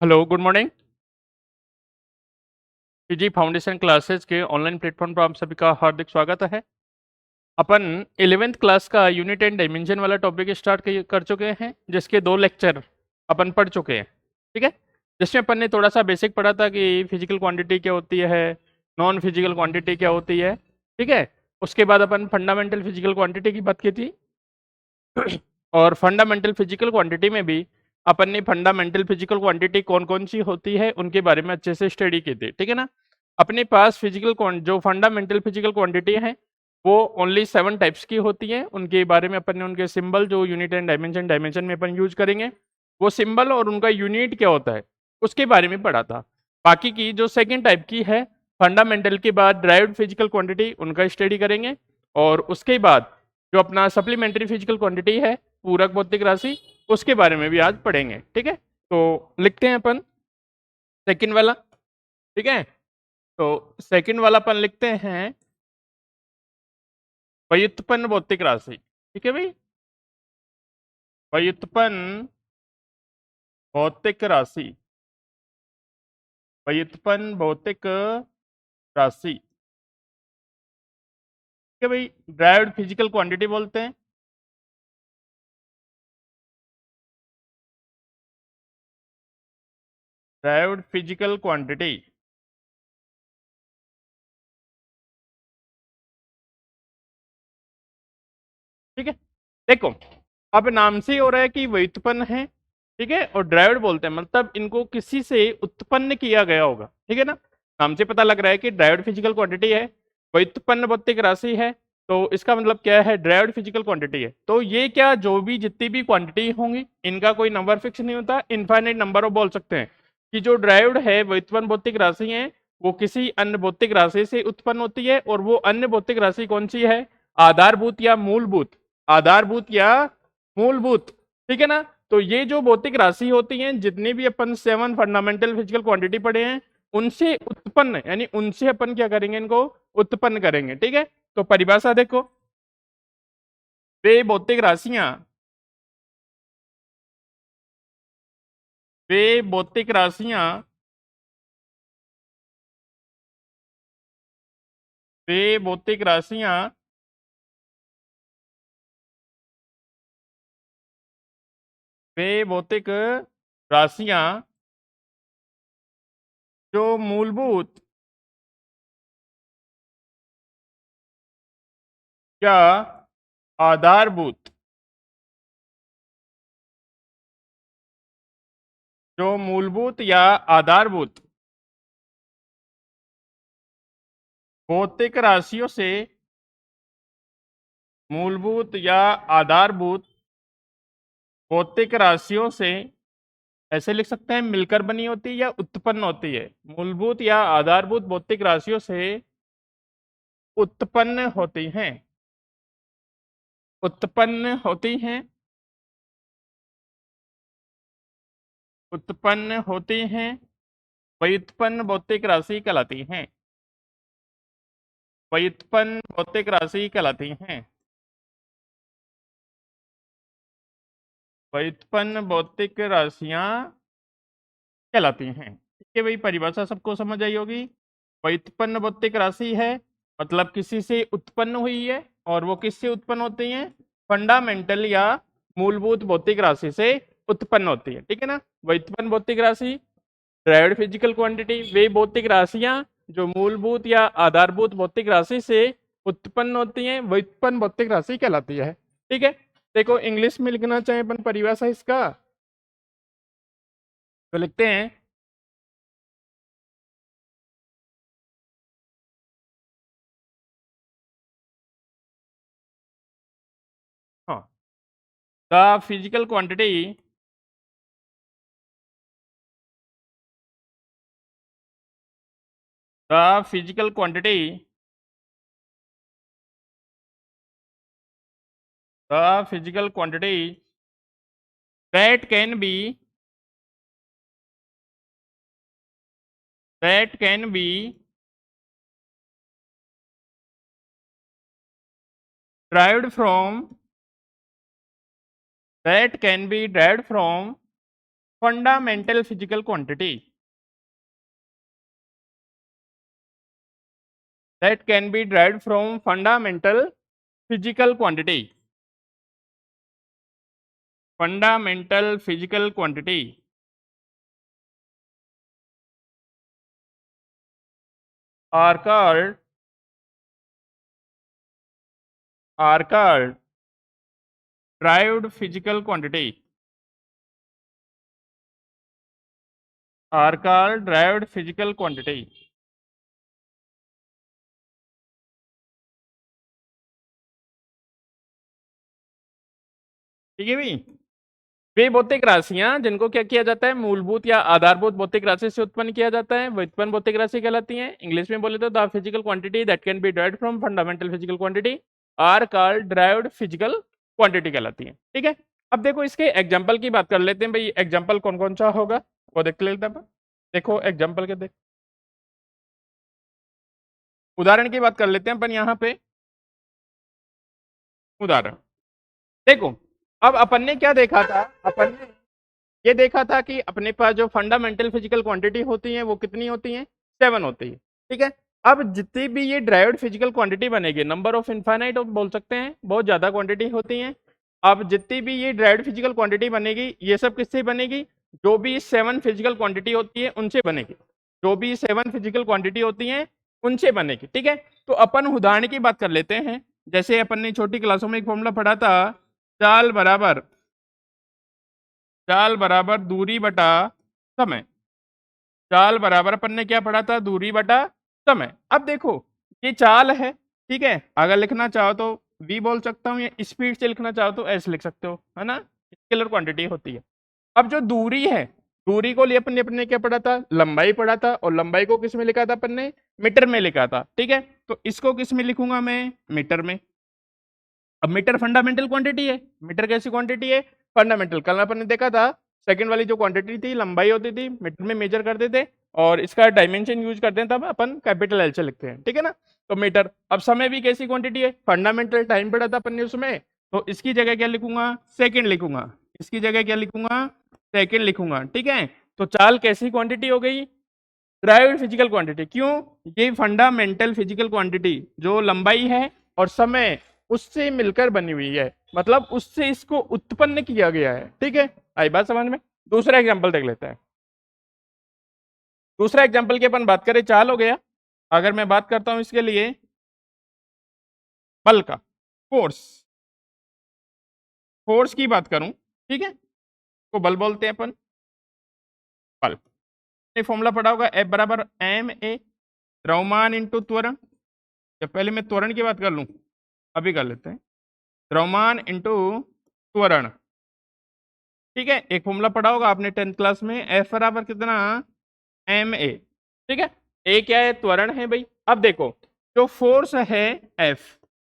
Hello, good morning. PG foundation classes के online platform पर आप सभी का हार्दिक स्वागत है। अपन 11th क्लास का यूनिट एंड डायमेंशन वाला टॉपिक स्टार्ट कर चुके हैं, जिसके 2 लेक्चर अपन पढ़ चुके हैं। ठीक है, जिसमें अपन ने थोड़ा सा बेसिक पढ़ा था कि फिजिकल क्वांटिटी क्या होती है, नॉन फिजिकल क्वांटिटी क्या होती है। ठीक है, उसके बाद अपन फंडामेंटल फिजिकल क्वांटिटी की बात की थी। और फंडामेंटल फिजिकल क्वांटिटी में भी अपन ने फंडामेंटल फिजिकल क्वांटिटी कौन कौन सी होती है उनके बारे में अच्छे से स्टडी की थी। ठीक है ना, अपने पास जो फंडामेंटल फिजिकल क्वांटिटी है वो ओनली 7 टाइप्स की होती है। उनके बारे में अपन ने उनके सिंबल जो यूनिट एंड डायमेंशन डायमेंशन में अपन यूज करेंगे, वो सिंबल और उनका यूनिट क्या होता है उसके बारे में पढ़ा था। बाकी की जो सेकेंड टाइप की है फंडामेंटल के बाद ड्राइव्ड फिजिकल क्वांटिटी, उनका स्टडी करेंगे। और उसके बाद जो अपना सप्लीमेंट्री फिजिकल क्वांटिटी है, पूरक भौतिक राशि, उसके बारे में भी आज पढ़ेंगे। ठीक है, तो लिखते हैं अपन सेकंड वाला। ठीक है, तो सेकंड वाला अपन लिखते हैं व्युत्पन्न भौतिक राशि। ठीक है भाई, व्युत्पन्न भौतिक राशि, व्युत्पन्न भौतिक राशि। ठीक है भाई, ड्राइव्ड फिजिकल क्वांटिटी बोलते हैं। Derived physical quantity. ठीक है, देखो अब नाम से ही हो रहा है कि व्युत्पन्न है। ठीक है, और ड्राइव्ड बोलते हैं मतलब इनको किसी से उत्पन्न किया गया होगा। ठीक है ना, नाम से पता लग रहा है कि ड्राइव्ड फिजिकल क्वांटिटी है, व्युत्पन्न भौतिक राशि है, तो इसका मतलब क्या है, ड्राइव्ड फिजिकल क्वांटिटी है। तो ये क्या, जो भी जितनी भी क्वांटिटी होंगी इनका कोई नंबर फिक्स नहीं होता, इनफाइनाइट नंबर ऑफ बोल सकते हैं कि जो ड्राइव्ड है व्युत्पन्न भौतिक राशि है वो किसी अन्य भौतिक राशि से उत्पन्न होती है। और वो अन्य भौतिक राशि कौन सी है, आधारभूत या मूलभूत, आधारभूत या मूलभूत। ठीक है ना, तो ये जो भौतिक राशि होती हैं, जितनी भी अपन 7 फंडामेंटल फिजिकल क्वांटिटी पढ़े हैं, उनसे उत्पन्न यानी उनसे अपन क्या करेंगे, इनको उत्पन्न करेंगे। ठीक है, तो परिभाषा देखो, वे भौतिक राशियां, वे भौतिक राशियां, वे भौतिक राशियां वे भौतिक राशियां जो मूलभूत या आधारभूत, जो मूलभूत या आधारभूत भौतिक राशियों से, मूलभूत या आधारभूत भौतिक राशियों से, ऐसे लिख सकते हैं, मिलकर बनी होती है या उत्पन्न होती है। मूलभूत या आधारभूत भौतिक राशियों से उत्पन्न होती हैं, उत्पन्न होती हैं, उत्पन्न होती हैं, व्युत्पन्न भौतिक राशि कहलाती हैं, व्युत्पन्न भौतिक राशि कहलाती हैं, व्युत्पन्न भौतिक राशियां कहलाती हैं। ठीक है भाई, परिभाषा सबको समझ आई होगी। व्युत्पन्न भौतिक राशि है मतलब किसी से उत्पन्न हुई है, और वो किससे उत्पन्न होती है, फंडामेंटल या मूलभूत भौतिक राशि से उत्पन्न होती है। ठीक है ना, व्युत्पन्न भौतिक राशि, ड्राइव्ड फिजिकल क्वांटिटी, वे भौतिक राशियां जो मूलभूत या आधारभूत भौतिक राशि से उत्पन्न होती हैं, व्युत्पन्न भौतिक राशि कहलाती है। ठीक है, देखो इंग्लिश में लिखना चाहे अपन परिभाषा इसका, तो लिखते हैं, हाँ, the physical quantity, the physical quantity, the physical quantity that can be, that can be derived from, that can be derived fundamental physical quantity that can be derived from fundamental physical quantity. Fundamental physical quantity are called derived physical quantity are called derived physical quantity. ठीक है भाई, वे भौतिक राशियां जिनको क्या किया जाता है, मूलभूत या आधारभूत भौतिक राशि से उत्पन्न किया जाता है, व्युत्पन्न भौतिक राशि कहलाती हैं। इंग्लिश में बोले तो the physical quantity that can be derived from fundamental physical quantity are called derived physical quantity कहलाती हैं। ठीक है, अब देखो इसके एग्जाम्पल की बात कर लेते हैं भाई, एग्जाम्पल कौन कौन सा होगा वो देख लेते हैं। देखो एग्जाम्पल के देख, उदाहरण की बात कर लेते हैं अपन यहाँ पे। उदाहरण देखो, अब अपन ने क्या देखा था, अपन ने ये देखा था कि अपने पास जो फंडामेंटल फिजिकल क्वांटिटी होती है वो कितनी होती है, 7 होती है। ठीक है, अब जितनी भी ये ड्राइव्ड फिजिकल क्वांटिटी बनेगी, नंबर ऑफ इनफाइनाइट बोल सकते हैं, बहुत ज्यादा क्वांटिटी होती है। अब जितनी भी ये ड्राइव्ड फिजिकल क्वांटिटी बनेगी, ये सब किससे बनेगी, जो भी 7 फिजिकल क्वांटिटी होती है उनसे बनेगी, जो भी 7 फिजिकल क्वांटिटी होती है उनसे बनेगी। ठीक है, तो अपन उदाहरण की बात कर लेते हैं। जैसे अपन ने छोटी क्लासों में एक फॉर्मूला पढ़ा था, चाल बराबर दूरी बटा समय। चाल बराबर अपन ने क्या पढ़ा था, दूरी बटा समय। अब देखो ये चाल है, ठीक है, अगर लिखना चाहो तो v बोल सकता हूँ, या स्पीड से लिखना चाहो तो s लिख सकते हो, है ना, स्केलर क्वांटिटी होती है। अब जो दूरी है, दूरी को लिए अपन ने क्या पढ़ा था, लंबाई पढ़ा था, और लंबाई को किस में लिखा था अपन ने, मीटर में लिखा था। ठीक है, तो इसको किस में लिखूंगा मैं, मीटर में। अब मीटर फंडामेंटल क्वांटिटी है, मीटर कैसी क्वांटिटी है, फंडामेंटल। कल अपन ने देखा था सेकंड वाली जो क्वांटिटी थी, लंबाई होती थी, मीटर में मेजर करते थे, और इसका डायमेंशन यूज करते हैं तब अपन कैपिटल एल से लिखते हैं। ठीक है ना, तो मीटर। अब समय भी कैसी क्वांटिटी है, फंडामेंटल, टाइम पढ़ा था अपन ने उसमें, तो इसकी जगह क्या लिखूंगा, सेकेंड लिखूंगा, इसकी जगह क्या लिखूंगा, सेकेंड लिखूंगा। ठीक है, तो चाल कैसी क्वांटिटी हो गई, ड्राइव्ड फिजिकल क्वांटिटी। क्यों, ये फंडामेंटल फिजिकल क्वांटिटी जो लंबाई है और समय उससे मिलकर बनी हुई है, मतलब उससे इसको उत्पन्न किया गया है। ठीक है, आई बात समझ में। दूसरा एग्जांपल देख लेते हैं। दूसरा एग्जांपल की अपन बात करें, चाल हो गया। अगर मैं बात करता हूं इसके लिए बल का, फोर्स, फोर्स की बात करूं, ठीक है, तो बल बोलते हैं अपन, बल। फॉर्मूला पढ़ा होगा, F बराबर एम ए, द्रव्यमान इंटू त्वरण। या पहले मैं त्वरण की बात कर लूं, अभी कर लेते हैं, द्रव्यमान इंटू त्वरण। ठीक है, एक फॉर्मूला पढ़ा होगा आपने 10th क्लास में, F बराबर कितना, एम ए। ठीक है, ए क्या है, त्वरण है भाई। अब देखो जो फोर्स है F,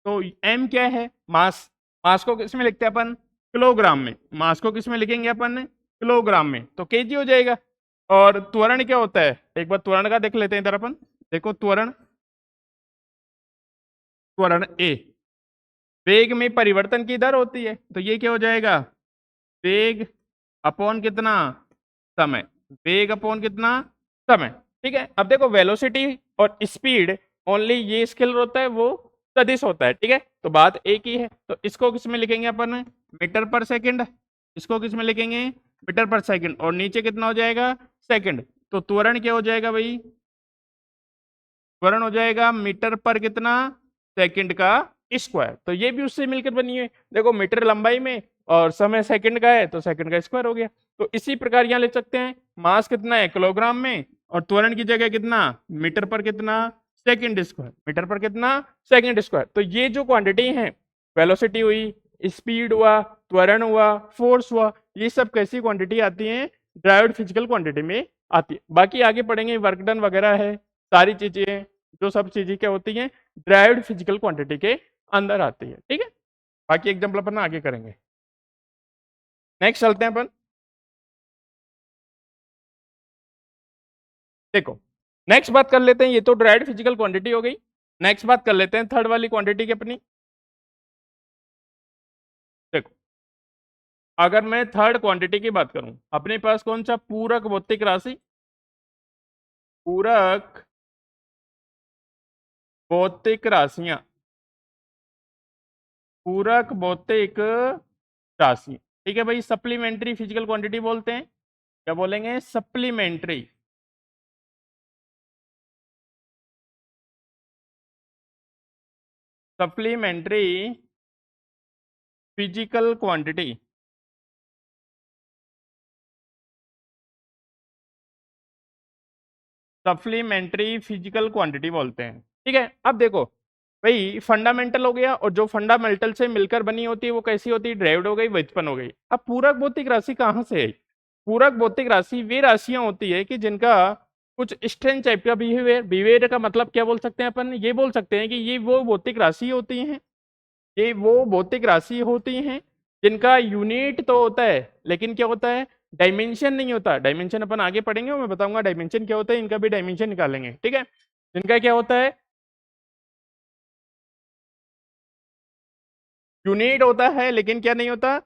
तो m क्या है, मास। मास को किस में लिखते हैं अपन, किलोग्राम में। मास को किस में लिखेंगे अपन, किलोग्राम में, तो केजी हो जाएगा। और त्वरण क्या होता है, एक बार त्वरण का देख लेते हैं इधर अपन। देखो त्वरण, त्वरण ए वेग में परिवर्तन की दर होती है, तो ये क्या हो जाएगा, वेग अपॉन कितना, समय। वेग अपॉन कितना, समय। ठीक है, अब देखो वेलोसिटी और स्पीड ओनली ये स्केलर होता है, वो सदिश होता है। ठीक है, तो बात एक ही है, तो इसको किस में लिखेंगे अपन, मीटर पर सेकंड। इसको किस में लिखेंगे, मीटर पर सेकंड, और नीचे कितना हो जाएगा, सेकंड। तो त्वरण क्या हो जाएगा भाई, त्वरण हो जाएगा मीटर पर कितना, सेकंड का स्क्वायर। तो ये भी उससे मिलकर बनी है, देखो मीटर लंबाई में और समय सेकंड का है, तो सेकंड का स्क्वायर हो गया। तो इसी प्रकार यहाँ लिख सकते हैं, मास कितना है किलोग्राम में, और त्वरण की जगह कितना, मीटर पर कितना, सेकंड स्क्वायर, मीटर पर कितना, सेकंड स्क्वायर। तो ये जो क्वांटिटी है, वेलोसिटी हुई, स्पीड हुआ, त्वरण हुआ, फोर्स हुआ, ये सब कैसी क्वांटिटी आती है, ड्राइव्ड फिजिकल क्वांटिटी में आती है। बाकी आगे पढ़ेंगे, वर्क डन वगैरह है, सारी चीजें, जो सब चीजें क्या होती हैं, ड्राइव्ड फिजिकल क्वांटिटी के अंदर आती है। ठीक है, बाकी एग्जाम्पल अपन आगे करेंगे। नेक्स्ट चलते हैं अपन। देखो नेक्स्ट बात कर लेते हैं, ये तो ड्राइव्ड फिजिकल क्वांटिटी हो गई। नेक्स्ट बात कर लेते हैं थर्ड वाली क्वांटिटी की अपनी। देखो अगर मैं थर्ड क्वांटिटी की बात करूं, अपने पास कौन सा पूरक भौतिक राशि, पूरक भौतिक राशियां, पूरक भौतिक राशि, ठीक है भाई, सप्लीमेंट्री फिजिकल क्वांटिटी बोलते हैं। क्या बोलेंगे? Supplementary, supplementary physical quantity, supplementary physical quantity बोलते हैं। ठीक है, अब देखो भाई, फंडामेंटल हो गया, और जो फंडामेंटल से मिलकर बनी होती है वो कैसी होती है? ड्राइव्ड हो गई, व्युत्पन्न हो गई। अब पूरक भौतिक राशि कहाँ से है? पूरक भौतिक राशि वे राशियां होती है कि जिनका कुछ स्ट्रेंथ टाइप का बिहेवियर, बिहेवियर का मतलब क्या बोल सकते हैं अपन? ये बोल सकते हैं कि ये वो भौतिक राशि होती हैं, ये वो भौतिक राशि होती हैं जिनका यूनिट तो होता है, लेकिन क्या होता है? डायमेंशन नहीं होता। डायमेंशन अपन आगे पढ़ेंगे और मैं बताऊंगा डायमेंशन क्या होता है, इनका भी डायमेंशन निकालेंगे। ठीक है, जिनका क्या होता है? यूनिट होता है, लेकिन क्या नहीं होता?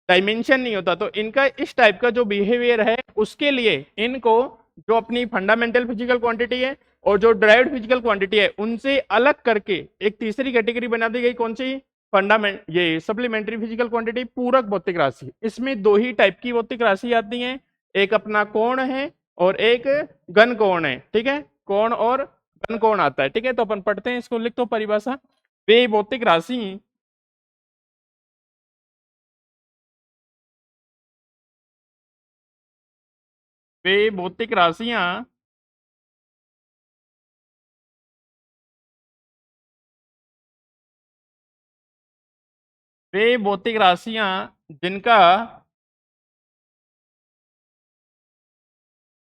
डायमेंशन नहीं होता। तो इनका इस टाइप का जो बिहेवियर है, उसके लिए इनको जो अपनी फंडामेंटल फिजिकल क्वांटिटी है और जो ड्राइव्ड फिजिकल क्वांटिटी है, उनसे अलग करके एक तीसरी कैटेगरी बना दी गई। कौन सी? फंडामेंट ये सप्लीमेंट्री फिजिकल क्वांटिटी, पूरक भौतिक राशि। इसमें दो ही टाइप की भौतिक राशि आती हैं, एक अपना कोण है और एक घन कोण है। ठीक है, कोण और घन कोण आता है। ठीक है, तो अपन पढ़ते हैं इसको, लिख तो परिभाषा। वे भौतिक राशि, वे भौतिक राशियां वे भौतिक राशियां जिनका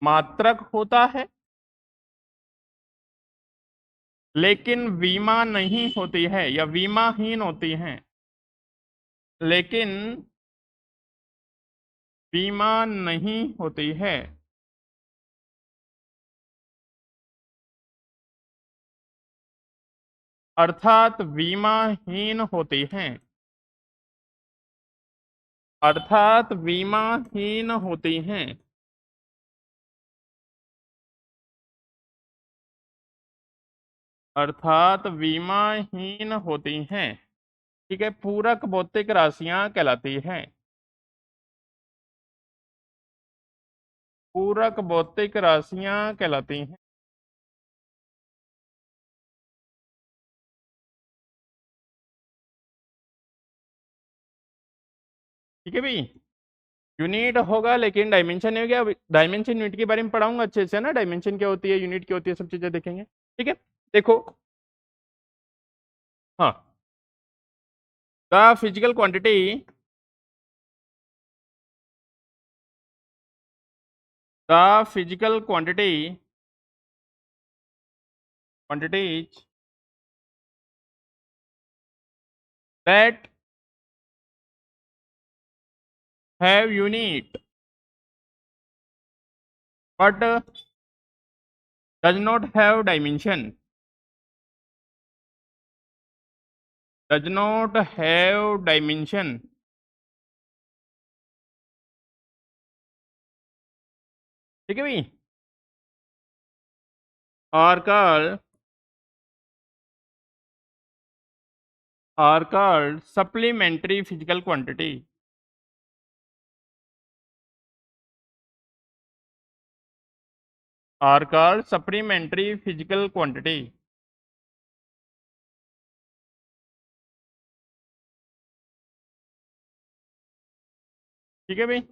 मात्रक होता है लेकिन विमा नहीं होती है, या विमाहीन होती हैं, लेकिन विमा नहीं होती है, अर्थात विमाहीन होती हैं, अर्थात विमाहीन होती हैं, अर्थात विमाहीन होती हैं। ठीक है, पूरक भौतिक राशियां कहलाती हैं, पूरक भौतिक राशियां कहलाती हैं। ठीक है भाई, यूनिट होगा लेकिन डायमेंशन नहीं हो गया। डायमेंशन यूनिट के बारे में पढ़ाऊंगा अच्छे से ना, डायमेंशन क्या होती है, यूनिट क्या होती है, सब चीजें देखेंगे। ठीक है, देखो, हाँ, the physical quantity, the physical quantity, quantities that have unit but does not have dimension, does not have dimension, ठीक है भाई, are called supplementary physical quantity, are called supplementary physical quantity. ठीक है भाई,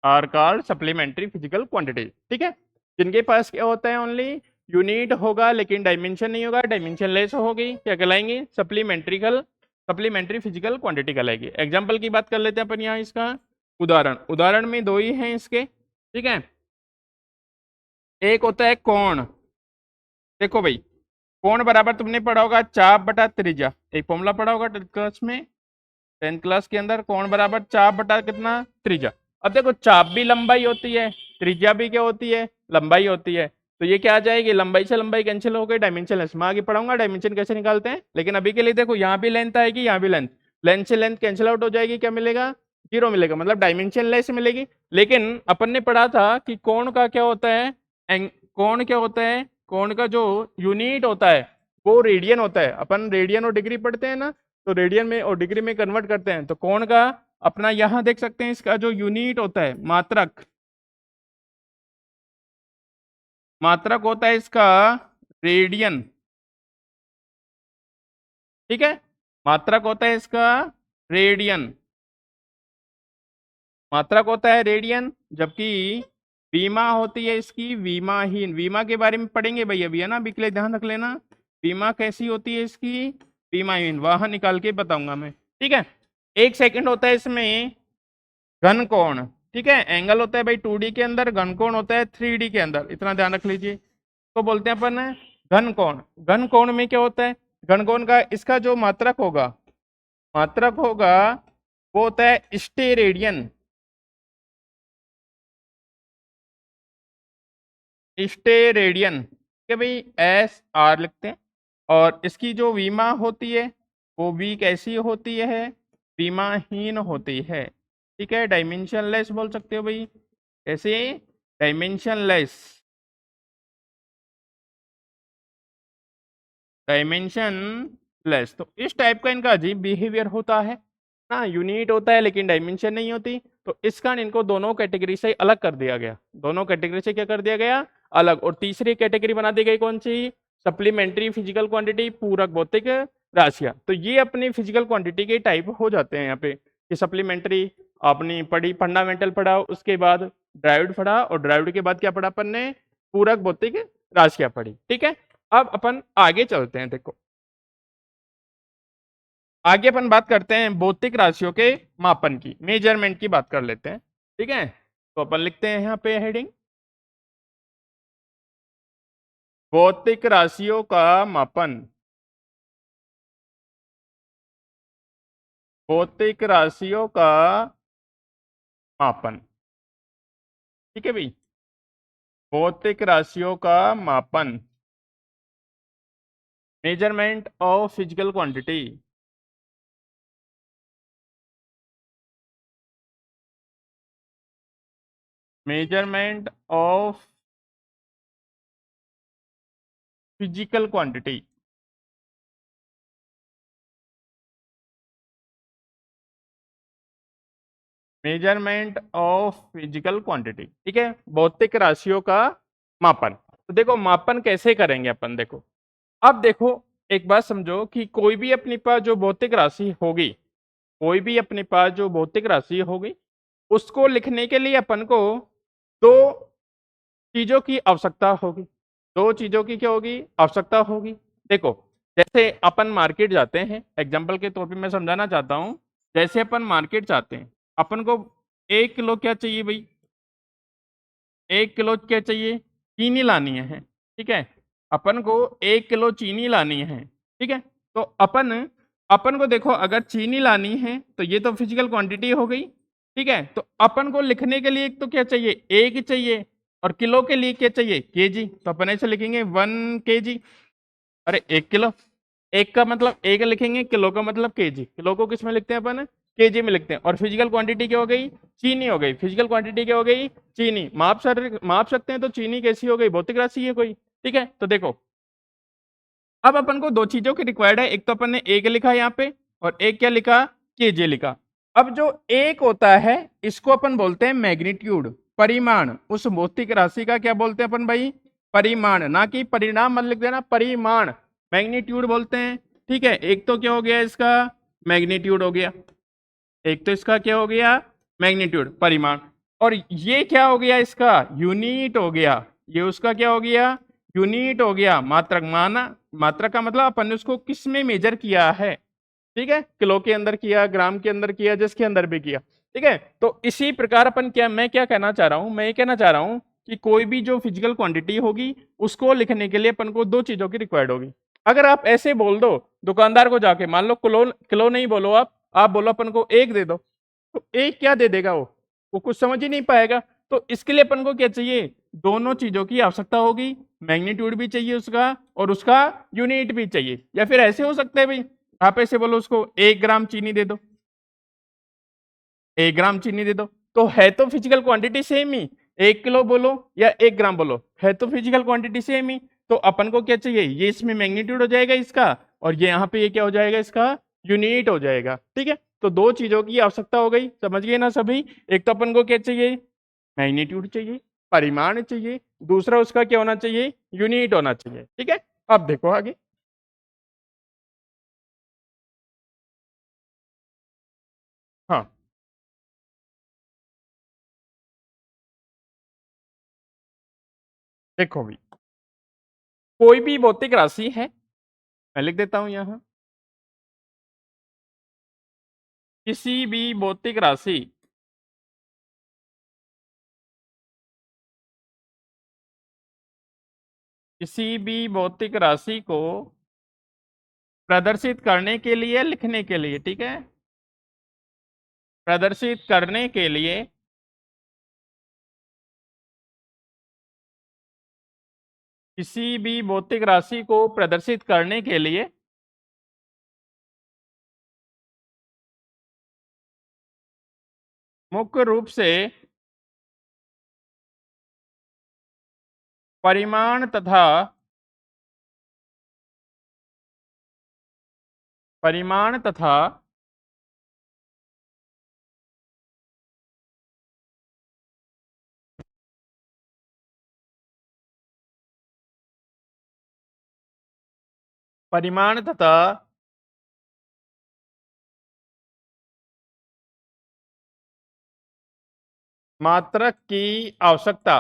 are called supplementary physical quantity. ठीक है, जिनके पास क्या होता है? ओनली यूनिट होगा लेकिन डायमेंशन नहीं होगा, डायमेंशन लेस होगी, क्या कहलाएंगे? सप्लीमेंट्री फिजिकल क्वांटिटी कहलाएगी। एग्जाम्पल की बात कर लेते हैं अपन यहाँ, इसका उदाहरण में दो ही हैं इसके। ठीक है, एक होता है कोण। देखो भाई, कोण बराबर तुमने पढ़ा होगा चाप बटा त्रिज्या, एक फॉर्मूला पढ़ा होगा 10th क्लास में, 10th क्लास के अंदर, कोण बराबर चाप बटा कितना? त्रिज्या। अब देखो, चाप भी लंबाई होती है, त्रिज्या भी क्या होती है? लंबाई होती है। तो ये क्या आ जाएगी? लंबाई से लंबाई कैंसिल हो गई, डायमेंशन लेस। मैं आगे पढ़ाऊंगा डायमेंशन कैसे निकालते हैं, लेकिन अभी के लिए देखो, यहाँ भी लेंथ आएगी, यहाँ भी लेंथ, लेंथ से लेंथ कैंसिल आउट हो जाएगी, क्या मिलेगा? जीरो मिलेगा, मतलब डायमेंशनलेस मिलेगी। लेकिन अपन ने पढ़ा था कि कोण का क्या होता है, कोण क्या होता है, कोण का जो यूनिट होता है वो रेडियन होता है। अपन रेडियन और डिग्री पढ़ते हैं ना, तो रेडियन में और डिग्री में कन्वर्ट करते हैं। तो कोण का अपना यहां देख सकते हैं, इसका जो यूनिट होता है मात्रक, मात्रक होता है इसका रेडियन, ठीक है, मात्रक होता है इसका रेडियन, मात्रक होता है रेडियन, जबकि बीमा होती है इसकी विमाहीन। बीमा के बारे में पढ़ेंगे भाई अभी, है ना, अभी के लिए ध्यान रख लेना। बीमा कैसी होती है इसकी, बीमाहीन, वहां निकाल के बताऊंगा मैं, ठीक है। एक सेकंड होता है इसमें घन कोण, ठीक है, एंगल होता है भाई 2D के अंदर, घन कोण होता है 3D के अंदर, इतना ध्यान रख लीजिए। तो बोलते हैं अपन घन कोण। घन कोण में क्या होता है, घन कोण का इसका जो मात्रक होगा, मात्रक होगा वो होता है स्टेरेडियन, स्टेरेडियन, ठीक है भाई, SR लिखते हैं। और इसकी जो विमा होती है वो भी कैसी होती है, विमाहीन होती है, ठीक है, डायमेंशनलेस बोल सकते हो भाई, कैसे, डायमेंशनलेस, डायमेंशनलेस। तो इस टाइप का इनका अजीब बिहेवियर होता है ना, यूनिट होता है लेकिन डायमेंशन नहीं होती। तो इस कारण इनको दोनों कैटेगरी से अलग कर दिया गया, दोनों कैटेगरी से क्या कर दिया गया, अलग। और तीसरी कैटेगरी बना दी गई कौन सी, सप्लीमेंट्री फिजिकल क्वांटिटी, पूरक भौतिक राशियां। तो ये अपनी फिजिकल क्वांटिटी के टाइप हो जाते हैं यहाँ पे, कि सप्लीमेंट्री आपने पढ़ी, फंडामेंटल पढ़ा, उसके बाद ड्राइव्ड पढ़ा, और ड्राइव्ड के बाद क्या पढ़ा अपन ने, पूरक भौतिक राशियां पढ़ी, ठीक है। अब अपन आगे चलते हैं, देखो आगे अपन बात करते हैं भौतिक राशियों के मापन की, मेजरमेंट की बात कर लेते हैं, ठीक है। तो अपन लिखते हैं यहाँ पे हेडिंग, भौतिक राशियों का मापन, भौतिक राशियों का मापन, ठीक है भाई, भौतिक राशियों का मापन, measurement of physical quantity, measurement of physical quantity, measurement of physical quantity, ठीक है, भौतिक राशियों का मापन। तो देखो मापन कैसे करेंगे अपन, देखो अब देखो एक बात समझो कि कोई भी अपने पास जो भौतिक राशि होगी, कोई भी अपने पास जो भौतिक राशि होगी, उसको लिखने के लिए अपन को दो चीजों की आवश्यकता होगी, दो चीजों की क्या होगी, आवश्यकता होगी। देखो जैसे अपन मार्केट जाते हैं, एग्जाम्पल के तौर पे मैं समझाना चाहता हूं, जैसे अपन मार्केट जाते हैं, अपन को 1 किलो क्या चाहिए भाई, 1 किलो क्या चाहिए, चीनी लानी है, ठीक है, अपन को 1 किलो चीनी लानी है, ठीक है। तो अपन अपन को देखो अगर चीनी लानी है तो ये तो फिजिकल क्वांटिटी हो गई, ठीक है। तो अपन को लिखने के लिए एक तो क्या चाहिए, एक चाहिए, और किलो के लिए क्या चाहिए, केजी। तो अपन ऐसे लिखेंगे 1 kg, अरे 1 किलो, एक का मतलब एक लिखेंगे, किलो का मतलब केजी, किलो को किस में लिखते हैं अपन, केजी में लिखते हैं। और फिजिकल क्वांटिटी क्या हो गई, चीनी हो गई, फिजिकल क्वांटिटी क्या हो गई, चीनी। माप सकते हैं, तो चीनी कैसी हो गई, भौतिक राशि है कोई, ठीक है। तो देखो अब अपन को दो चीजों की रिक्वायर्ड है, एक तो अपन ने एक लिखा यहाँ पे, और एक क्या लिखा, केजे लिखा। अब जो एक होता है इसको अपन बोलते हैं मैग्नीट्यूड, परिमाण। उस भौतिक राशि का क्या बोलते हैं अपन भाई, परिमाण, ना कि परिणाम मत लिख देना, परिमाण, मैग्नीट्यूड बोलते हैं, ठीक है। एक तो क्या हो गया इसका, मैग्नीट्यूड हो गया, एक तो इसका क्या हो गया, मैग्नीट्यूड, परिमाण। और ये क्या हो गया, इसका यूनिट हो गया, ये उसका क्या हो गया, यूनिट हो गया, मात्रक। माना मात्रक का मतलब अपन ने उसको किस में मेजर किया है, ठीक है, किलो के अंदर किया, ग्राम के अंदर किया, जिसके अंदर भी किया, ठीक है। तो इसी प्रकार अपन क्या, मैं क्या कहना चाह रहा हूं, मैं ये कहना चाह रहा हूं कि कोई भी जो फिजिकल क्वांटिटी होगी उसको लिखने के लिए अपन को दो चीजों की रिक्वायर्ड होगी। अगर आप ऐसे बोल दो दुकानदार को जाके, मान लो किलो, किलो नहीं बोलो आप बोलो अपन को एक दे दो, तो एक क्या दे देगा, वो कुछ समझ ही नहीं पाएगा। तो इसके लिए अपन को क्या चाहिए, दोनों चीजों की आवश्यकता होगी, मैग्नीट्यूड भी चाहिए उसका, और उसका यूनिट भी चाहिए। या फिर ऐसे हो सकता है भाई, आप ऐसे बोलो उसको 1 ग्राम चीनी दे दो, 1 ग्राम चीनी दे दो। तो है तो फिजिकल क्वांटिटी सेम ही, 1 किलो बोलो या 1 ग्राम बोलो, है तो फिजिकल क्वांटिटी सेम ही। तो अपन को क्या चाहिए, ये इसमें मैग्नीट्यूड हो जाएगा इसका, और ये यहाँ पे ये क्या हो जाएगा, इसका यूनिट हो जाएगा। ठीक है, तो दो चीजों की आवश्यकता हो गई, समझ गए ना सभी। एक तो अपन को क्या चाहिए, मैग्नीट्यूड चाहिए, परिमाण चाहिए, दूसरा उसका क्या होना चाहिए, यूनिट होना चाहिए। ठीक है, अब देखो आगे। हाँ, देखो भी, कोई भी भौतिक राशि है, मैं लिख देता हूं यहां, किसी भी भौतिक राशि किसी भी भौतिक राशि को प्रदर्शित करने के लिए, लिखने के लिए, ठीक है, प्रदर्शित करने के लिए किसी भी भौतिक राशि को प्रदर्शित करने के लिए मुख्य रूप से परिमाण तथा परिमाण तथा परिमाण तथा मात्रक की आवश्यकता,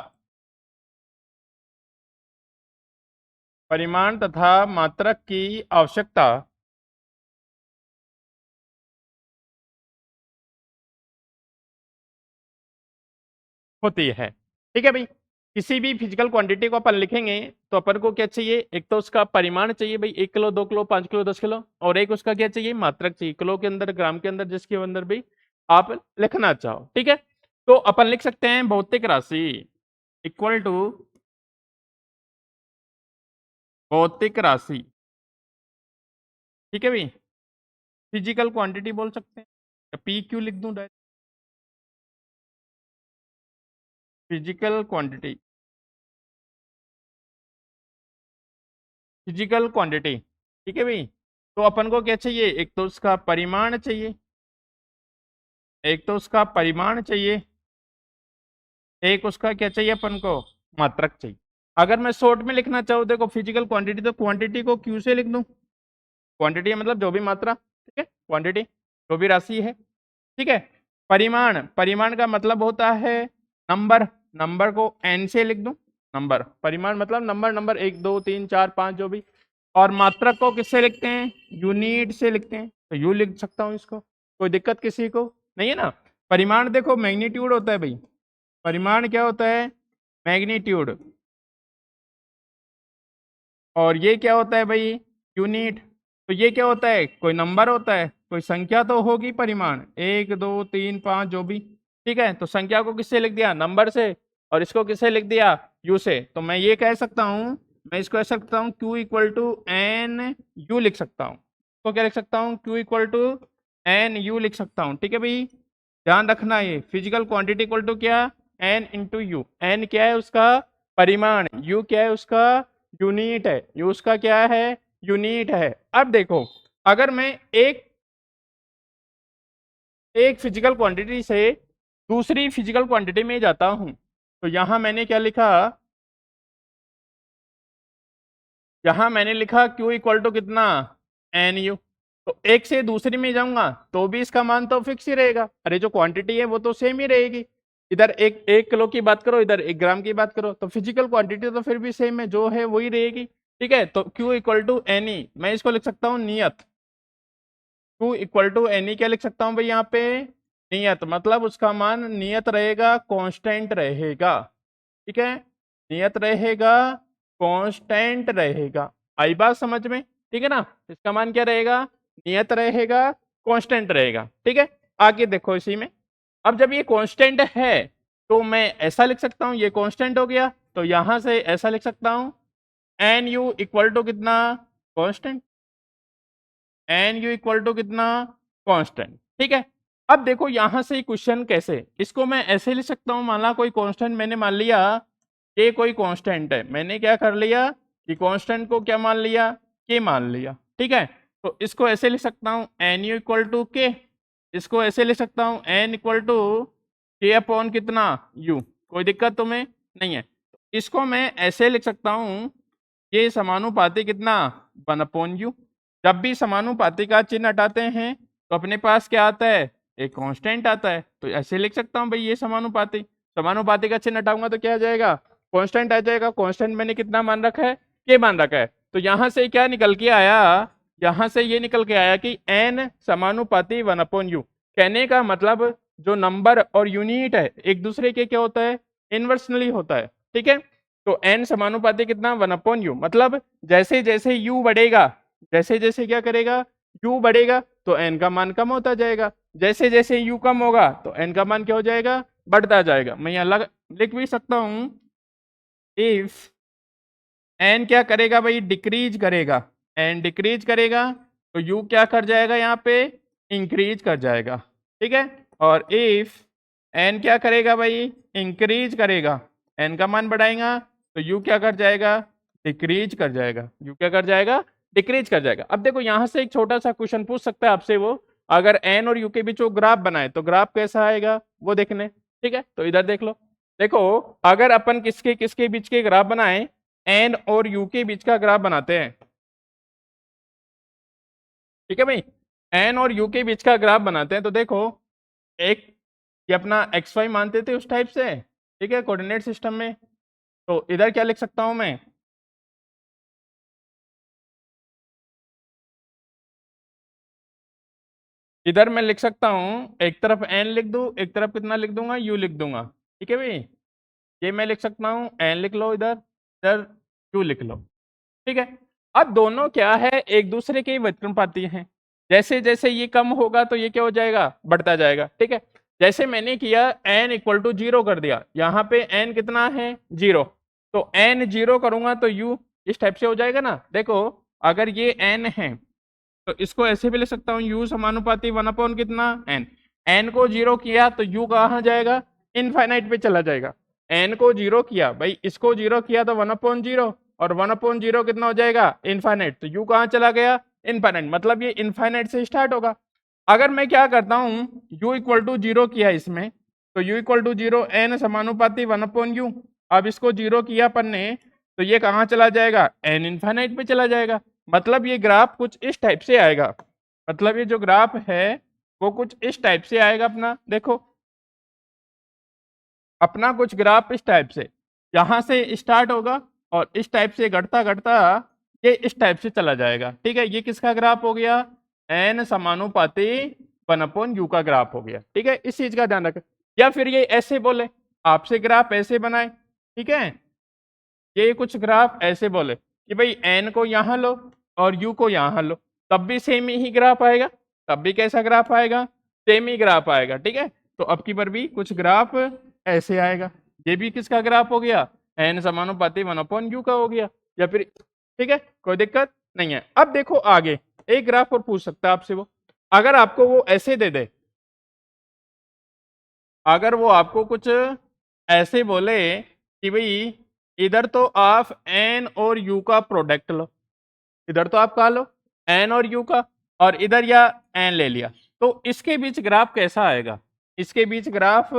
परिमाण तथा मात्रक की आवश्यकता होती है। ठीक है भाई, किसी भी फिजिकल क्वांटिटी को अपन लिखेंगे तो अपन को क्या चाहिए, एक तो उसका परिमाण चाहिए भाई, 1 किलो, 2 किलो, 5 किलो, 10 किलो, और एक उसका क्या चाहिए, मात्रक चाहिए, किलो के अंदर, ग्राम के अंदर, जिसके अंदर भी आप लिखना चाहो। ठीक है, तो अपन लिख सकते हैं भौतिक राशि इक्वल टू भौतिक राशि। ठीक है भाई, फिजिकल क्वांटिटी बोल सकते हैं, पी क्यू लिख दूं direct, physical quantity, physical quantity. ठीक है भाई, तो अपन को क्या चाहिए, एक तो उसका परिमाण चाहिए, एक तो उसका परिमाण चाहिए, एक उसका क्या चाहिए अपन को, मात्रक चाहिए। अगर मैं शॉर्ट में लिखना चाहूँ, देखो फिजिकल क्वांटिटी, तो क्वांटिटी को क्यू से लिख दूं, क्वांटिटी मतलब जो भी मात्रा, ठीक है, क्वांटिटी जो भी राशि है। ठीक है, परिमाण, परिमाण का मतलब होता है नंबर, नंबर को एन से लिख दूं, नंबर, परिमाण मतलब नंबर, नंबर 1 2 3 4 5 जो भी। और मात्रक को किससे लिखते हैं, यूनिट से लिखते हैं, तो यू लिख सकता हूं इसको, कोई दिक्कत किसी को नहीं है ना। परिमाण देखो मैग्नीट्यूड होता है भाई, परिमाण क्या होता है, मैग्नीट्यूड, और ये क्या होता है भाई, यूनिट। तो ये क्या होता है, कोई नंबर होता है, कोई संख्या तो होगी, परिमाण 1 2 3 5 जो भी। ठीक है, तो संख्या को किससे लिख दिया, नंबर से, और इसको किससे लिख दिया, यू से। तो मैं ये कह सकता हूँ, मैं इसको कह सकता हूँ Q equal to N U लिख सकता हूँ, तो क्या लिख सकता हूँ, Q equal to N U लिख सकता हूँ। ठीक है भाई, ध्यान रखना, ये फिजिकल क्वांटिटी इक्वल टू क्या, एन इंटू यू, एन क्या है उसका परिमाण, यू क्या है उसका यूनिट है, यू उसका क्या है, यूनिट है। अब देखो, अगर मैं एक एक फिजिकल क्वांटिटी से दूसरी फिजिकल क्वांटिटी में जाता हूं, तो यहां मैंने क्या लिखा, यहां मैंने लिखा Q इक्वल टू कितना, एन यू। तो एक से दूसरी में जाऊंगा तो भी इसका मान तो फिक्स ही रहेगा, अरे जो क्वांटिटी है वो तो सेम ही रहेगी, इधर 1 किलो की बात करो, इधर 1 ग्राम की बात करो, तो फिजिकल क्वांटिटी तो फिर भी सेम है, जो है वही रहेगी। ठीक है, तो Q equal to N E, मैं इसको लिख सकता हूँ नियत, Q equal to N E क्या लिख सकता हूँ भाई यहाँ पे, नियत, मतलब उसका मान नियत रहेगा, कांस्टेंट रहेगा। ठीक है, नियत रहेगा, कांस्टेंट रहेगा, आई बात समझ में, ठीक है ना, इसका मान क्या रहेगा, नियत रहेगा, कांस्टेंट रहेगा। ठीक है, आगे देखो इसी में, अब जब ये कांस्टेंट है तो मैं ऐसा लिख सकता हूँ, ये कांस्टेंट हो गया, तो यहां से ऐसा लिख सकता हूँ, एन यू इक्वल टू कितना, constant, N U equal to कितना, कांस्टेंट। ठीक है, अब देखो यहाँ से क्वेश्चन कैसे, इसको मैं ऐसे लिख सकता हूँ, मान ला कोई कांस्टेंट मैंने मान लिया, के कोई कांस्टेंट है, मैंने क्या कर लिया कि कांस्टेंट को क्या मान लिया, के मान लिया, ठीक है। तो इसको ऐसे लिख सकता हूँ एन यू इक्वल टू के, इसको ऐसे लिख सकता हूँ एन इक्वल टू के अपॉन कितना यू, कोई दिक्कत तुम्हें नहीं है। इसको मैं ऐसे लिख सकता हूँ, ये समानुपाती कितना 1 अपॉन यू। जब भी समानुपाती का चिन्ह हटाते हैं तो अपने पास क्या आता है, एक कांस्टेंट आता है, तो ऐसे लिख सकता हूँ भाई ये समानुपाती, समानुपाती का चिन्ह हटाऊंगा तो क्या आ जाएगा, कांस्टेंट आ जाएगा। कांस्टेंट मैंने कितना मान रखा है, के मान रखा है, तो यहाँ से क्या निकल के आया, यहाँ से ये निकल के आया कि n समानुपाती 1 अपॉन यू। कहने का मतलब जो नंबर और यूनिट है एक दूसरे के क्या होता है, इनवर्सली होता है, ठीक है। तो n समानुपाती कितना 1 अपॉन यू, मतलब जैसे जैसे u बढ़ेगा, जैसे जैसे क्या करेगा u बढ़ेगा तो n का मान कम होता जाएगा, जैसे जैसे u कम होगा तो n का मान क्या हो जाएगा, बढ़ता जाएगा। मैं यहाँ लिख भी सकता हूँ इफ n क्या करेगा भाई, डिक्रीज करेगा, n डिक्रीज करेगा तो u क्या कर जाएगा, यहाँ पे इंक्रीज कर जाएगा, ठीक है। और इफ n क्या करेगा भाई, इंक्रीज करेगा, n का मान बढ़ाएगा तो u क्या कर जाएगा, डिक्रीज कर जाएगा, u क्या कर जाएगा, डिक्रीज कर जाएगा। अब देखो यहाँ से एक छोटा सा क्वेश्चन पूछ सकता है आपसे, वो अगर n और u के बीच वो ग्राफ बनाए तो ग्राफ कैसा आएगा वो देखने, ठीक है। तो इधर देख लो, देखो अगर अपन किसके किसके बीच के ग्राफ बनाए, एन और यू के बीच का ग्राफ बनाते हैं, ठीक है भाई, एन और यू के बीच का ग्राफ बनाते हैं, तो देखो एक ये अपना एक्स वाई मानते थे उस टाइप से, ठीक है, कोऑर्डिनेट सिस्टम में। तो इधर क्या लिख सकता हूं मैं, इधर मैं लिख सकता हूं एक तरफ एन लिख दूं, एक तरफ कितना लिख दूंगा, यू लिख दूंगा, ठीक है भाई। ये मैं लिख सकता हूं एन लिख लो इधर, इधर यू लिख लो, ठीक है। अब दोनों क्या है, एक दूसरे के व्युत्क्रमपाती हैं, जैसे जैसे ये कम होगा तो ये क्या हो जाएगा, बढ़ता जाएगा, ठीक है। जैसे मैंने किया n इक्वल टू 0 कर दिया, यहाँ पे n कितना है 0, तो n 0 करूंगा तो u इस टाइप से हो जाएगा ना। देखो अगर ये n है तो इसको ऐसे भी लिख सकता हूँ u समानुपाती 1 अपॉन कितना n, n को 0 किया तो u कहाँ जाएगा, इनफाइनाइट पे चला जाएगा। n को 0 किया भाई, इसको 0 किया तो 1 अपॉन 0, और 1 अपॉन 0 कितना हो जाएगा, इनफाइनाइट, तो u कहाँ चला गया, इनफाइनाइट, मतलब ये इनफाइनाइट से स्टार्ट होगा। अगर मैं क्या करता हूँ u इक्वल टू 0 किया इसमें, तो u इक्वल टू 0 n समानुपाती 1 अपॉन यू, अब इसको 0 किया अपन ने तो ये कहाँ चला जाएगा, n इनफाइनाइट पे चला जाएगा। मतलब ये ग्राफ कुछ इस टाइप से आएगा, मतलब ये जो ग्राफ है वो कुछ इस टाइप से आएगा अपना, देखो अपना कुछ ग्राफ इस टाइप से यहाँ से स्टार्ट होगा और इस टाइप से घटता घटता ये इस टाइप से चला जाएगा, ठीक है। ये किसका ग्राफ हो गया, n समानुपाती 1 अपॉन यू का ग्राफ हो गया, ठीक है। इस चीज का ध्यान रखें। या फिर ये ऐसे बोले, आपसे ग्राफ ऐसे बनाए, ठीक है, ये कुछ ग्राफ ऐसे बोले कि भाई n को यहाँ लो और u को यहाँ लो, तब भी सेम ही ग्राफ आएगा, तब भी कैसा ग्राफ आएगा, सेम ही ग्राफ आएगा, ठीक है। तो अब की बार भी कुछ ग्राफ ऐसे आएगा, ये भी किसका ग्राफ हो गया, n समानुपाती 1 अपॉन यू का हो गया, या फिर, ठीक है, कोई दिक्कत नहीं है। अब देखो आगे एक ग्राफ और पूछ सकता है आपसे वो, अगर आपको वो ऐसे दे दे, अगर वो आपको कुछ ऐसे बोले कि भाई इधर तो आप n और u का प्रोडक्ट लो, इधर तो आप कहा लो n और u का, और इधर या n ले लिया, तो इसके बीच ग्राफ कैसा आएगा, इसके बीच ग्राफ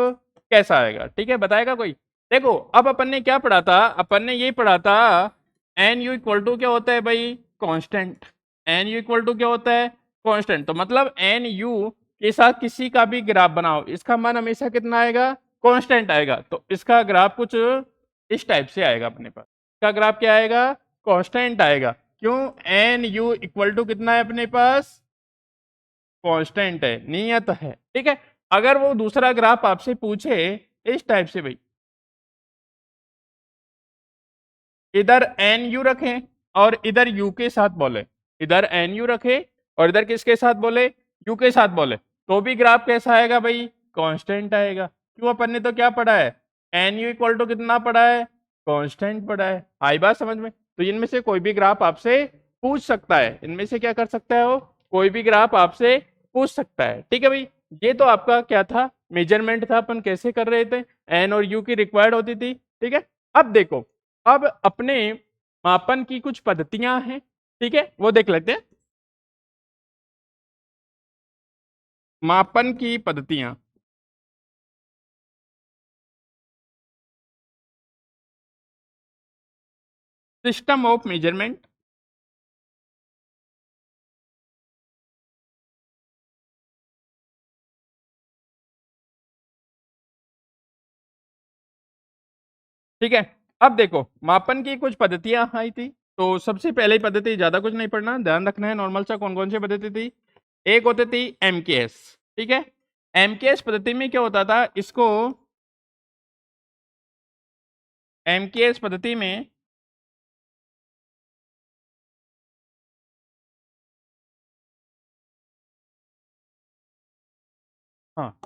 कैसा आएगा, ठीक है, बताएगा कोई। देखो अब अपन ने क्या पढ़ा था, अपन ने ये पढ़ा था एन यू इक्वल टू क्या होता है भाई, constant, N U equal to क्या होता है, कांस्टेंट। तो मतलब एन यू के साथ किसी का भी ग्राफ बनाओ, इसका मान हमेशा कितना आएगा, कांस्टेंट आएगा। तो इसका ग्राफ कुछ इस टाइप से आएगा अपने पास, इसका ग्राफ क्या आएगा, कांस्टेंट आएगा। क्यों, एन यू इक्वल टू कितना है अपने पास, कांस्टेंट है, नियत है, ठीक है। अगर वो दूसरा ग्राफ आपसे पूछे इस टाइप से भाई, इधर एन यू रखें और इधर यू के साथ बोले, इधर एन यू रखे और इधर किसके साथ बोले, यू के साथ बोले, तो भी ग्राफ कैसा आएगा भाई, कांस्टेंट आएगा। क्यों, अपन ने तो क्या पढ़ा है, एन यू इक्वल टू कितना पढ़ा है, कांस्टेंट पढ़ा है। आई बात समझ में। तो इनमें से कोई भी ग्राफ आपसे पूछ सकता है, इनमें से क्या कर सकता है वो, कोई भी ग्राफ आपसे पूछ सकता है, ठीक है भाई। ये तो आपका क्या था, मेजरमेंट था, अपन कैसे कर रहे थे, एन और यू की रिक्वायर्ड होती थी, ठीक है। अब देखो, अब अपने मापन की कुछ पद्धतियां हैं, ठीक है, वो देख लेते हैं। मापन की पद्धतियां, सिस्टम ऑफ मेजरमेंट, ठीक है। अब देखो, मापन की कुछ पद्धतियां आई थी, तो सबसे पहले पद्धति, ज्यादा कुछ नहीं पढ़ना, ध्यान रखना है नॉर्मल सा, कौन कौन सी पद्धति थी। एक होती थी एमकेएस, ठीक है। एमकेएस पद्धति में क्या होता था, इसको एमकेएस पद्धति में हाँ,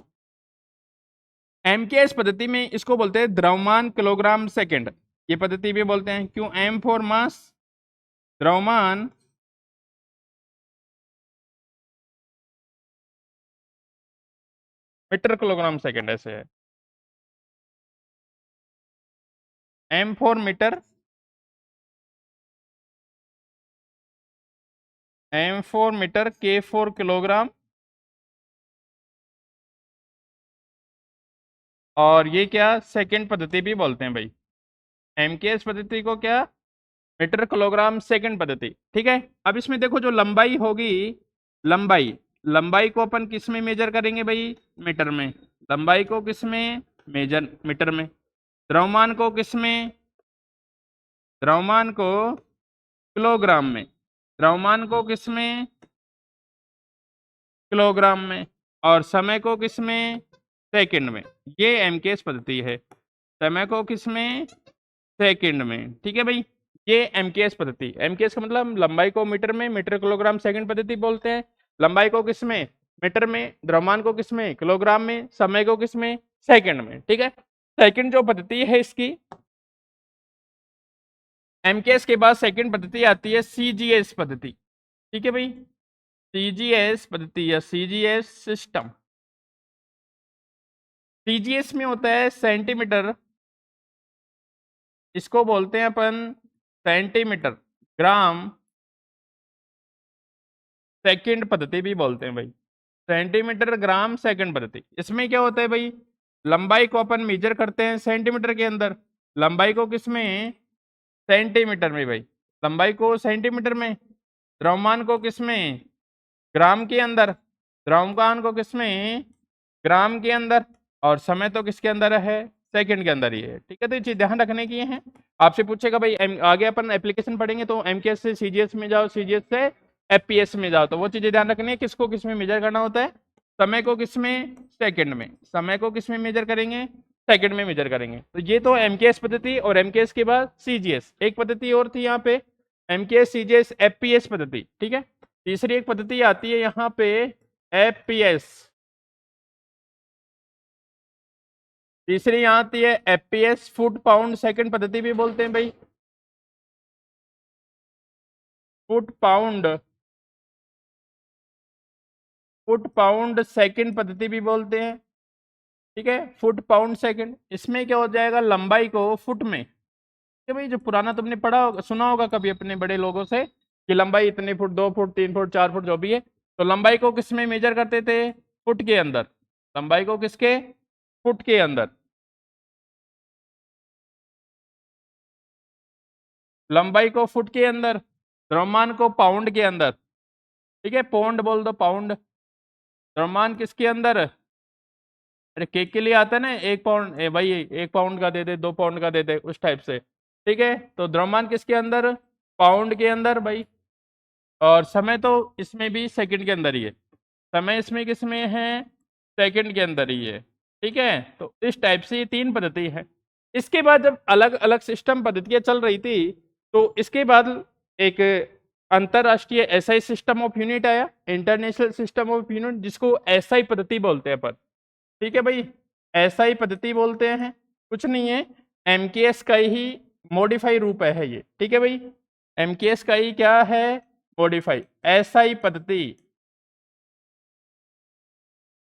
एमकेएस पद्धति में इसको बोलते हैं द्रव्यमान किलोग्राम सेकंड, ये पद्धति भी बोलते हैं। क्यों, एम फॉर मास, द्रव्यमान मीटर किलोग्राम सेकंड, ऐसे है। M for metre, M for metre, K for kilogram, और ये क्या, सेकंड पद्धति भी बोलते हैं भाई। एमकेएस पद्धति को क्या, मीटर किलोग्राम सेकंड पद्धति, ठीक है। अब इसमें देखो, जो लंबाई होगी, लंबाई, लंबाई को अपन किस में मेजर करेंगे भाई, मीटर में। लंबाई को किस में मेजर, मीटर में। द्रव्यमान को किस में, द्रव्यमान को किलोग्राम में। द्रव्यमान को किस में, किलोग्राम में। और समय को किस में, सेकंड में। ये एमकेएस पद्धति है, समय को किस में, सेकंड में, ठीक है भाई। ये एमकेएस पद्धति, एमकेएस का मतलब लंबाई को मीटर में, मीटर किलोग्राम सेकंड पद्धति बोलते हैं। लंबाई को किस में, मीटर में, द्रव्यमान को किस में, किलोग्राम में, समय को किस में, सेकंड में, ठीक है। सेकंड जो पद्धति है इसकी, एमकेएस के बाद सेकंड पद्धति आती है सीजीएस पद्धति, ठीक है भाई। सीजीएस पद्धति या सीजीएस सिस्टम, सीजीएस में होता है सेंटीमीटर, इसको बोलते हैं अपन सेंटीमीटर, ग्राम सेकंड पद्धति भी बोलते हैं भाई। सेंटीमीटर ग्राम सेकंड पद्धति, इसमें क्या होता है भाई, लंबाई को अपन मेजर करते हैं सेंटीमीटर के अंदर। लंबाई को किस में, सेंटीमीटर में भाई। लंबाई को सेंटीमीटर में, द्रव्यमान को किस में, ग्राम के अंदर। द्रव्यमान को किस में, ग्राम के अंदर। और समय तो किसके अंदर है, सेकंड के अंदर ही है, ठीक है। तो ये चीज ध्यान रखने की है। आपसे पूछेगा भाई, आगे अपन एप्लीकेशन पढ़ेंगे तो एमकेएस से सीजीएस में जाओ, सीजीएस से एफपीएस में जाओ, तो वो चीजें ध्यान रखनी है, किसको किस में मेजर करना होता है। समय को किस में, सेकंड में। समय को किस में मेजर करेंगे, सेकंड में मेजर करेंगे। तो ये तो एमकेएस पद्धति, और एमकेएस के बाद सीजीएस, एक पद्धति और थी यहाँ पे, एमकेएस सीजीएस एफपीएस पद्धति, ठीक है। तीसरी एक पद्धति आती है यहाँ पे, एफपीएस। तीसरी यहाँ आती है एफपीएस, फुट पाउंड सेकंड पद्धति भी बोलते हैं भाई। Foot pound, foot pound second पद्धति भी बोलते हैं, ठीक है। फुट पाउंड सेकंड, इसमें क्या हो जाएगा, लंबाई को फुट में, ठीक है भाई। जो पुराना तुमने पढ़ा होगा, सुना होगा कभी अपने बड़े लोगों से, कि लंबाई इतने फुट, 2 फुट, 3 फुट, 4 फुट, जो भी है, तो लंबाई को किस में मेजर करते थे, फुट के अंदर। लंबाई को किसके, फुट के अंदर। लंबाई को फुट के अंदर, द्रव्यमान को पाउंड के अंदर, ठीक है। पाउंड बोल दो, पाउंड। द्रव्यमान किसके अंदर, अरे केक के लिए आता है ना, 1 पाउंड, भाई 1 पाउंड का दे दे, 2 पाउंड का दे दे, उस टाइप से, ठीक है। तो द्रव्यमान किसके अंदर, पाउंड के अंदर भाई। और समय तो इसमें भी सेकंड के अंदर ही है। समय इसमें किसमें है, सेकंड के अंदर ही है, ठीक है। तो इस टाइप से ये 3 पद्धति है। इसके बाद जब अलग अलग सिस्टम पद्धतियां चल रही थी, तो इसके बाद एक अंतरराष्ट्रीय एसआई सिस्टम ऑफ यूनिट आया, इंटरनेशनल सिस्टम ऑफ यूनिट, जिसको एसआई पद्धति बोलते हैं अपन, ठीक है भाई। एसआई पद्धति बोलते हैं, कुछ नहीं है, एमकेएस का ही मॉडिफाई रूप है ये, ठीक है भाई। एमकेएस का ही क्या है, मॉडिफाई। एसआई पद्धति,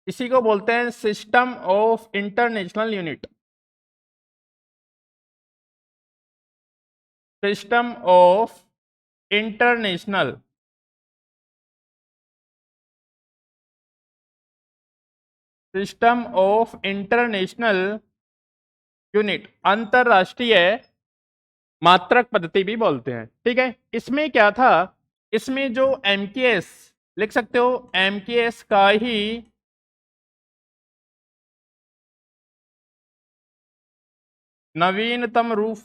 इसी को बोलते हैं system of international unit. System of international system of international unit, अंतरराष्ट्रीय मात्रक पद्धति भी बोलते हैं। ठीक है, इसमें क्या था, इसमें जो एमकेएस लिख सकते हो, एमकेएस का ही नवीनतम रूप,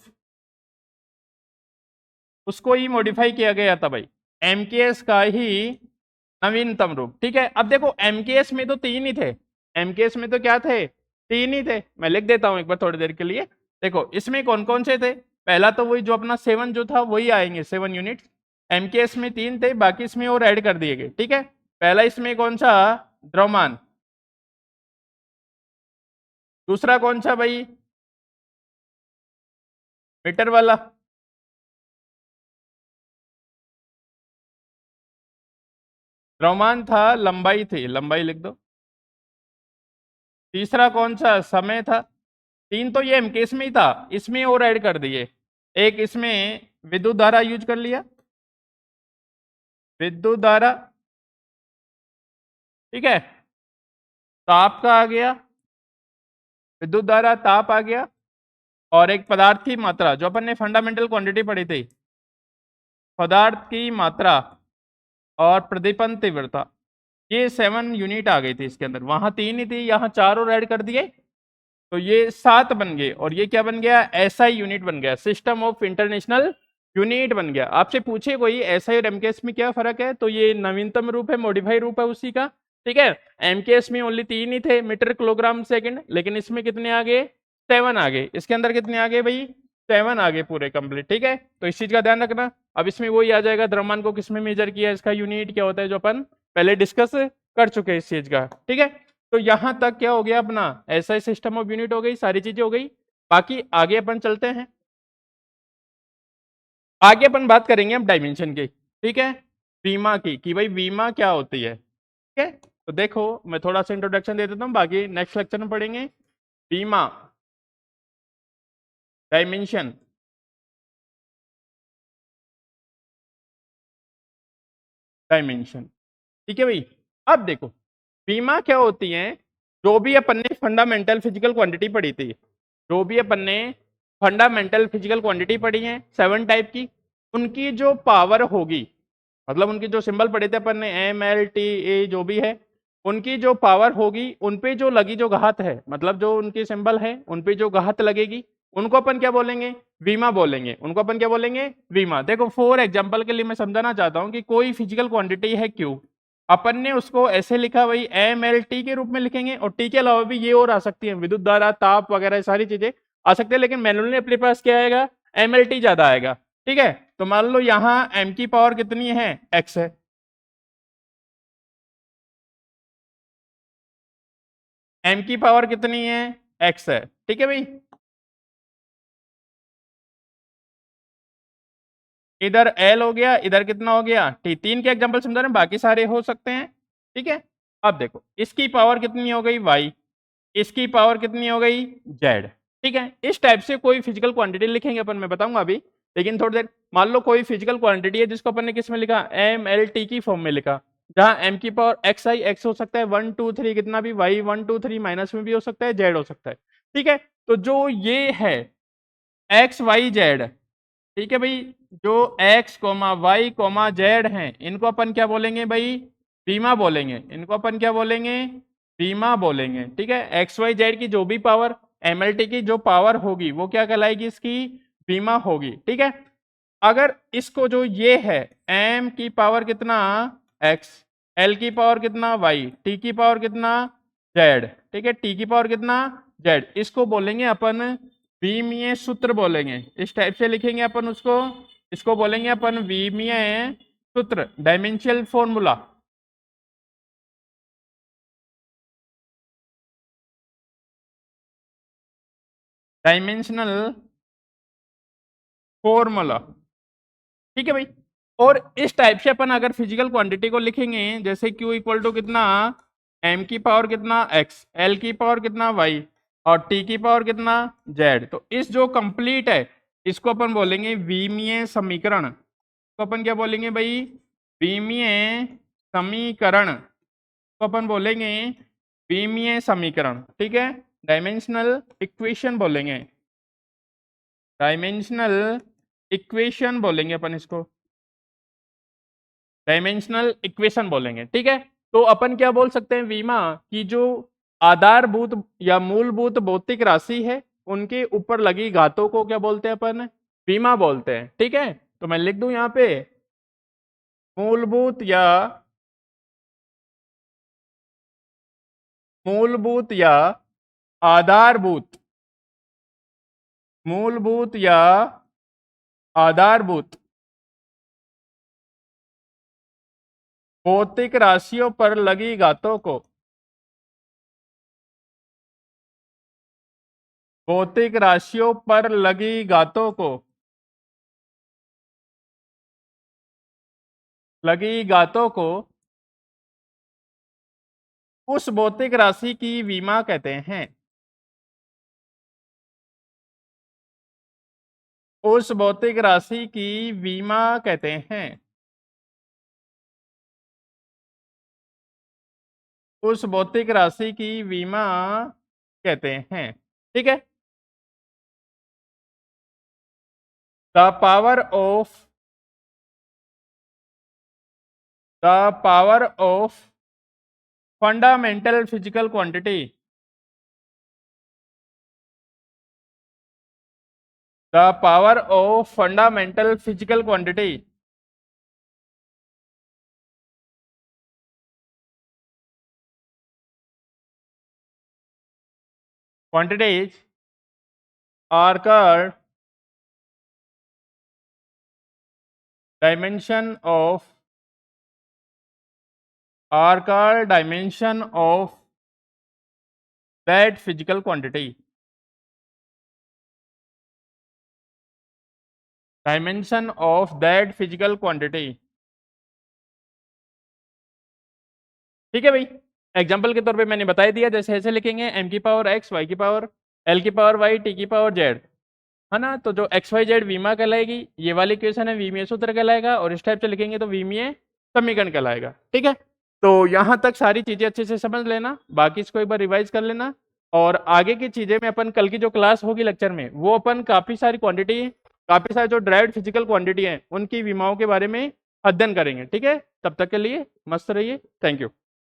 उसको ही मॉडिफाई किया गया था भाई, एमकेएस का ही नवीनतम रूप। ठीक है, अब देखो एमकेएस में तो तीन ही थे, एमकेएस में तो क्या थे, तीन ही थे। मैं लिख देता हूं एक बार थोड़ी देर के लिए। देखो इसमें कौन कौन से थे, पहला तो वही जो अपना 7 जो था वही आएंगे, 7 यूनिट्स। एमकेएस में तीन थे, बाकी इसमें और ऐड कर दिए गए। ठीक है, पहला इसमें कौन सा, द्रव्यमान। दूसरा कौन सा भाई, मीटर वाला। द्रव्यमान था, लंबाई थी, लंबाई लिख दो। तीसरा कौन सा, समय था। तीन तो ये एमकेएस में ही था, इसमें और ऐड कर दिए। एक इसमें विद्युत धारा यूज कर लिया, विद्युत धारा। ठीक है, ताप का आ गया, विद्युत धारा ताप आ गया। और एक पदार्थ की मात्रा, जो अपन ने फंडामेंटल क्वांटिटी पढ़ी थी, पदार्थ की मात्रा और प्रदीपन तीव्रता, ये 7 यूनिट आ गई थी इसके अंदर। वहां तीन ही थी, यहाँ 4 और ऐड कर दिए, तो ये 7 बन गए। और ये क्या बन गया, एसआई यूनिट बन गया, सिस्टम ऑफ इंटरनेशनल यूनिट बन गया। आपसे पूछे कोई एसआई और एमकेएस में क्या फर्क है, तो ये नवीनतम रूप है, मॉडिफाई रूप है उसी का। ठीक है, एमकेएस में ओनली 3 ही थे, मीटर किलोग्राम सेकंड, लेकिन इसमें कितने आ गए, 7 आ गए। इसके अंदर कितने आ गए भाई, 7 आ गए पूरे कंप्लीट। ठीक है, तो इस चीज का ध्यान रखना। अब इसमें वही आ जाएगा, द्रव्यमान को किसमें मेजर किया, इसका यूनिट क्या होता है, जो अपन पहले डिस्कस कर चुके हैं इस चीज का। ठीक है, तो यहां तक क्या हो गया अपना, ऐसा सिस्टम ऑफ यूनिट हो गई, सारी चीजें हो गई। बाकी आगे अपन चलते हैं, आगे अपन बात करेंगे अब डायमेंशन की। ठीक है, बीमा की, कि भाई बीमा क्या होती है। ठीक है, तो देखो मैं थोड़ा सा इंट्रोडक्शन दे देता हूँ, बाकी नेक्स्ट लेक्चर में पढ़ेंगे। बीमा, डायमेंशन, डायमेंशन। ठीक है भाई, अब देखो बीमा क्या होती है। जो भी अपन ने फंडामेंटल फिजिकल क्वांटिटी पढ़ी थी, जो भी अपन ने फंडामेंटल फिजिकल क्वांटिटी पढ़ी है 7 टाइप की, उनकी जो पावर होगी, मतलब उनकी जो सिंबल पढ़े थे अपन ने, एम एल टी ए जो भी है, उनकी जो पावर होगी, उन पे जो लगी जो घात है, मतलब जो उनकी सिंबल है उन पे जो घात लगेगी, उनको अपन क्या बोलेंगे, वीमा बोलेंगे। उनको अपन क्या बोलेंगे, वीमा। देखो फॉर एग्जांपल के लिए मैं समझाना चाहता हूं कि कोई फिजिकल क्वांटिटी है क्यू, अपन ने उसको ऐसे लिखा भाई एम एल टी के रूप में लिखेंगे, और टी के अलावा भी ये और आ सकती है, विद्युत धारा, ताप वगैरह सारी चीजें आ सकते हैं, लेकिन मैनुअली अपने पास क्या आएगा, एम एल टी ज्यादा आएगा। ठीक है, तो मान लो यहाँ m की पावर कितनी है, x है, m की पावर कितनी है, x है। ठीक है भाई, इधर l हो गया, इधर कितना हो गया t। तीन के एग्जांपल समझा रहे हैं, बाकी सारे हो सकते हैं। ठीक है, अब देखो इसकी पावर कितनी हो गई y, इसकी पावर कितनी हो गई z। ठीक है, इस टाइप से कोई फिजिकल क्वांटिटी लिखेंगे अपन, मैं बताऊंगा अभी, लेकिन थोड़ी देर। मान लो कोई फिजिकल क्वांटिटी है जिसको अपन ने किस में लिखा, एम एल टी की फॉर्म में लिखा, जहां m की पावर x आई x हो सकता है 1 2 3 कितना भी, y 1 2 3 माइनस में भी हो सकता है, z हो सकता है। ठीक है, तो जो ये है एक्स वाई जेड, ठीक है भाई, जो x comma Y comma Z है, इनको अपन क्या बोलेंगे भाई, बीमा बोलेंगे। इनको अपन क्या बोलेंगे, बीमा बोलेंगे। ठीक है, एक्स वाई जेड की जो भी पावर, एमएलटी की जो पावर होगी वो क्या कहलाएगी, इसकी बीमा होगी। ठीक है, अगर इसको जो ये है, m की पावर कितना x, l की पावर कितना y, t की पावर कितना z, ठीक है, t की पावर कितना z, इसको बोलेंगे अपन विमीय सूत्र बोलेंगे। इस टाइप से लिखेंगे अपन उसको, इसको बोलेंगे अपन विमीय सूत्र, डायमेंशियल फॉर्मूला, डायमेंशनल फॉर्मूला। ठीक है भाई, और इस टाइप से अपन अगर फिजिकल क्वांटिटी को लिखेंगे, जैसे Q इक्वल टू कितना m की पावर कितना x, l की पावर कितना y और t की पावर कितना z। तो इस जो कंप्लीट है इसको अपन बोलेंगे विमीय समीकरण। तो अपन क्या बोलेंगे भाई, विमीय समीकरण को अपन बोलेंगे विमीय समीकरण, ठीक है। डायमेंशनल इक्वेशन बोलेंगे, डायमेंशनल इक्वेशन बोलेंगे अपन इसको, डायमेंशनल इक्वेशन बोलेंगे, ठीक है। तो अपन क्या बोल सकते हैं, वीमा की जो आधारभूत या मूलभूत भौतिक राशि है उनके ऊपर लगी घातों को क्या बोलते हैं अपन, वीमा बोलते हैं, ठीक है। तो मैं लिख दूं यहां पे मूलभूत या आधारभूत, मूलभूत या आधारभूत भौतिक राशियों पर लगी घातों को, भौतिक राशियों पर लगी घातों को, लगी घातों को उस भौतिक राशि की विमा कहते हैं, उस भौतिक राशि की विमा कहते हैं, उस भौतिक राशि की विमा कहते हैं, ठीक है। The power of fundamental physical quantity, the power of fundamental physical quantity quantities are called dimension of that physical quantity, dimension of that physical quantity, ठीक है भाई। एग्जाम्पल के तौर पे मैंने बता दिया, जैसे ऐसे लिखेंगे m की पावर x, y की पावर l की पावर y, t की पावर z, है ना। तो जो एक्स वाई जेड विमा कहलाएगी, ये वाली इक्वेशन है विमीय सूत्र कहलाएगा, और इस टाइप से लिखेंगे तो विमीय समीकरण कहलाएगा, ठीक है। तो यहाँ तक सारी चीजें अच्छे से समझ लेना, बाकी इसको एक बार रिवाइज कर लेना, और आगे की चीजें में अपन कल की जो क्लास होगी लेक्चर में, वो अपन काफी सारी क्वांटिटी, काफी सारी जो ड्राइव्ड फिजिकल क्वांटिटी है उनकी विमाओं के बारे में अध्ययन करेंगे, ठीक है। तब तक के लिए मस्त रहिए, थैंक यू।